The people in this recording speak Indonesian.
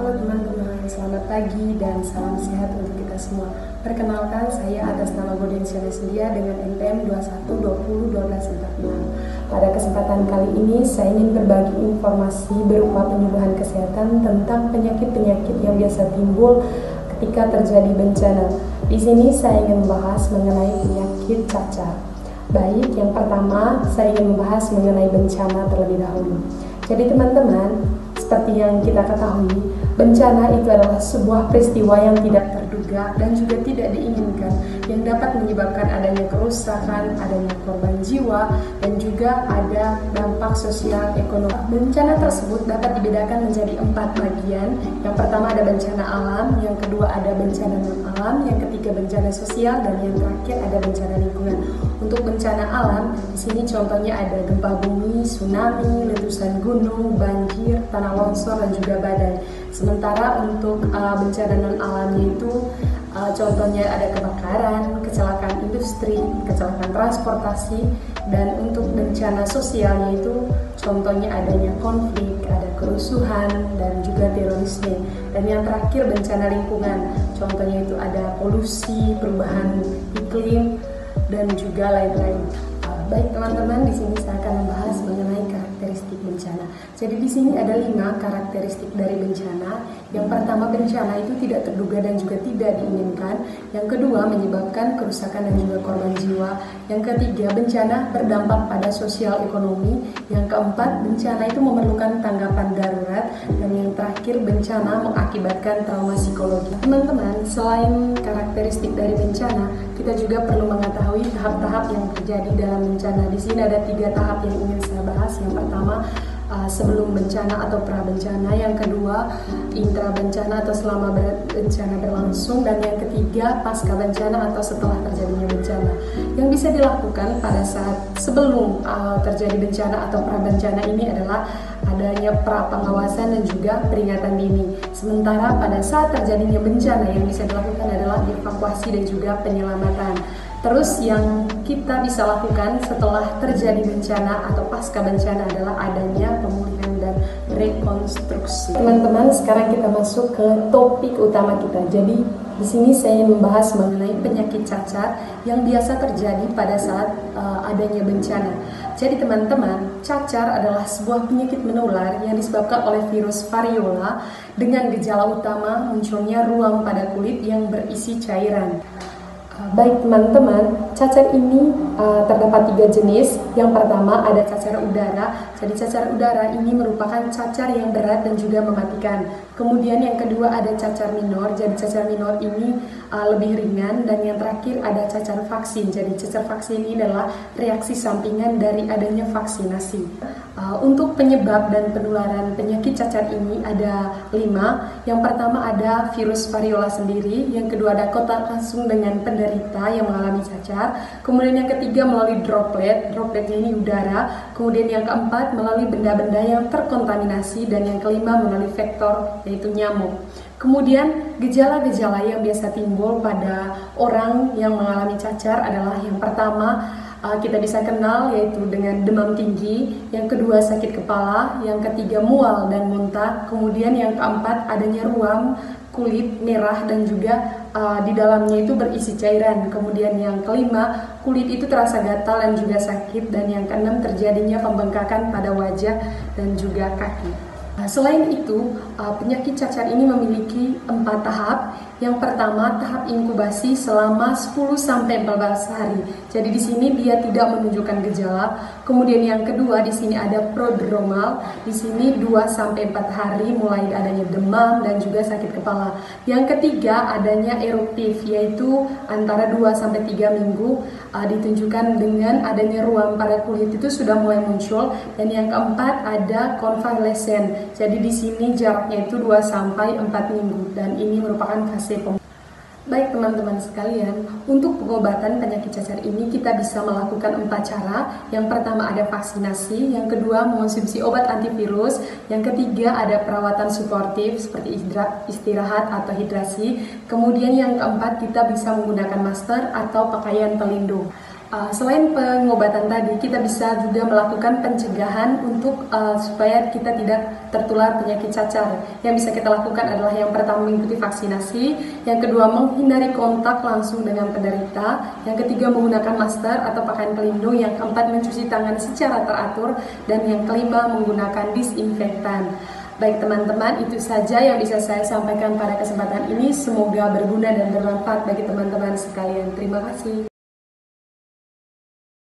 Halo teman-teman, selamat pagi dan salam sehat untuk kita semua. Perkenalkan, saya atas nama Godensiana Sindia dengan NPM 21201246. Pada kesempatan kali ini, saya ingin berbagi informasi berupa penyuluhan kesehatan tentang penyakit-penyakit yang biasa timbul ketika terjadi bencana. Di sini saya ingin membahas mengenai penyakit cacar. Baik, yang pertama saya ingin membahas mengenai bencana terlebih dahulu. Jadi teman-teman, seperti yang kita ketahui, bencana itu adalah sebuah peristiwa yang tidak terduga dan juga tidak diinginkan, yang dapat menyebabkan adanya kerusakan, adanya korban jiwa, dan juga ada dampak sosial ekonomi. Bencana tersebut dapat dibedakan menjadi 4 bagian. Yang pertama ada bencana alam, yang kedua ada bencana non-alam, yang ketiga bencana sosial, dan yang terakhir ada bencana lingkungan. Untuk bencana alam, di sini contohnya ada gempa bumi, tsunami, letusan gunung, banjir, tanah longsor, dan juga badai. Sementara untuk bencana non-alamnya itu contohnya ada kebakaran, kecelakaan industri, kecelakaan transportasi, dan untuk bencana sosialnya itu contohnya adanya konflik, ada kerusuhan, dan juga terorisme. Dan yang terakhir bencana lingkungan, contohnya itu ada polusi, perubahan iklim, dan juga lain-lain. Baik teman-teman, di sini saya akan membahas mengenai karakteristik bencana. Jadi di sini ada 5 karakteristik dari bencana. Yang pertama, bencana itu tidak terduga dan juga tidak diinginkan. Yang kedua, menyebabkan kerusakan dan juga korban jiwa. Yang ketiga, bencana berdampak pada sosial ekonomi. Yang keempat, bencana itu memerlukan tanggapan darurat. Dan yang terakhir, bencana mengakibatkan trauma psikologi. Teman-teman, selain karakteristik dari bencana, kita juga perlu mengetahui tahap-tahap yang terjadi dalam bencana. Di sini ada 3 tahap yang ingin saya bahas. Yang pertama, sebelum bencana atau pra bencana. Yang kedua, intra bencana atau selama bencana berlangsung. Dan yang ketiga, pasca bencana atau setelah terjadinya bencana. Yang bisa dilakukan pada saat sebelum terjadi bencana atau pra bencana ini adalah adanya pra pengawasan dan juga peringatan dini. Sementara pada saat terjadinya bencana, yang bisa dilakukan adalah evakuasi dan juga penyelamatan. Terus yang kita bisa lakukan setelah terjadi bencana atau pasca bencana adalah adanya pemulihan dan rekonstruksi. Teman-teman, sekarang kita masuk ke topik utama kita. Jadi di sini saya ingin membahas mengenai penyakit cacar yang biasa terjadi pada saat adanya bencana. Jadi teman-teman, cacar adalah sebuah penyakit menular yang disebabkan oleh virus variola dengan gejala utama munculnya ruam pada kulit yang berisi cairan. Baik teman-teman, cacar ini terdapat 3 jenis. Yang pertama ada cacar udara. Jadi cacar udara ini merupakan cacar yang berat dan juga mematikan. Kemudian yang kedua ada cacar minor. Jadi cacar minor ini lebih ringan. Dan yang terakhir ada cacar vaksin. Jadi cacar vaksin ini adalah reaksi sampingan dari adanya vaksinasi. Untuk penyebab dan penularan penyakit cacar ini ada 5. Yang pertama ada virus variola sendiri. Yang kedua ada kontak langsung dengan penderita yang mengalami cacar. Kemudian yang ketiga melalui dropletnya ini udara. Kemudian yang keempat melalui benda-benda yang terkontaminasi. Dan yang kelima melalui vektor yaitu nyamuk. Kemudian gejala-gejala yang biasa timbul pada orang yang mengalami cacar adalah yang pertama kita bisa kenal yaitu dengan demam tinggi, yang kedua sakit kepala, yang ketiga mual dan muntah, kemudian yang keempat adanya ruam kulit merah dan juga di dalamnya itu berisi cairan. Kemudian yang kelima, kulit itu terasa gatal dan juga sakit, dan yang keenam terjadinya pembengkakan pada wajah dan juga kaki. Selain itu, penyakit cacar ini memiliki 4 tahap. Yang pertama, tahap inkubasi selama 10-14 hari. Jadi di sini dia tidak menunjukkan gejala. Kemudian yang kedua, di sini ada prodromal. Di sini 2-4 hari mulai adanya demam dan juga sakit kepala. Yang ketiga, adanya eruptif, yaitu antara 2-3 minggu ditunjukkan dengan adanya ruam pada kulit itu sudah mulai muncul. Dan yang keempat, ada konvalesen. Jadi di sini jaraknya itu 2-4 minggu, dan ini merupakan fase Baik teman-teman sekalian, untuk pengobatan penyakit cacar ini kita bisa melakukan 4 cara. Yang pertama ada vaksinasi, yang kedua mengonsumsi obat antivirus, yang ketiga ada perawatan suportif seperti istirahat atau hidrasi, kemudian yang keempat kita bisa menggunakan masker atau pakaian pelindung. Selain pengobatan tadi, kita bisa juga melakukan pencegahan untuk supaya kita tidak tertular penyakit cacar. Yang bisa kita lakukan adalah yang pertama mengikuti vaksinasi, yang kedua menghindari kontak langsung dengan penderita, yang ketiga menggunakan masker atau pakaian pelindung, yang keempat mencuci tangan secara teratur, dan yang kelima menggunakan disinfektan. Baik teman-teman, itu saja yang bisa saya sampaikan pada kesempatan ini. Semoga berguna dan bermanfaat bagi teman-teman sekalian. Terima kasih.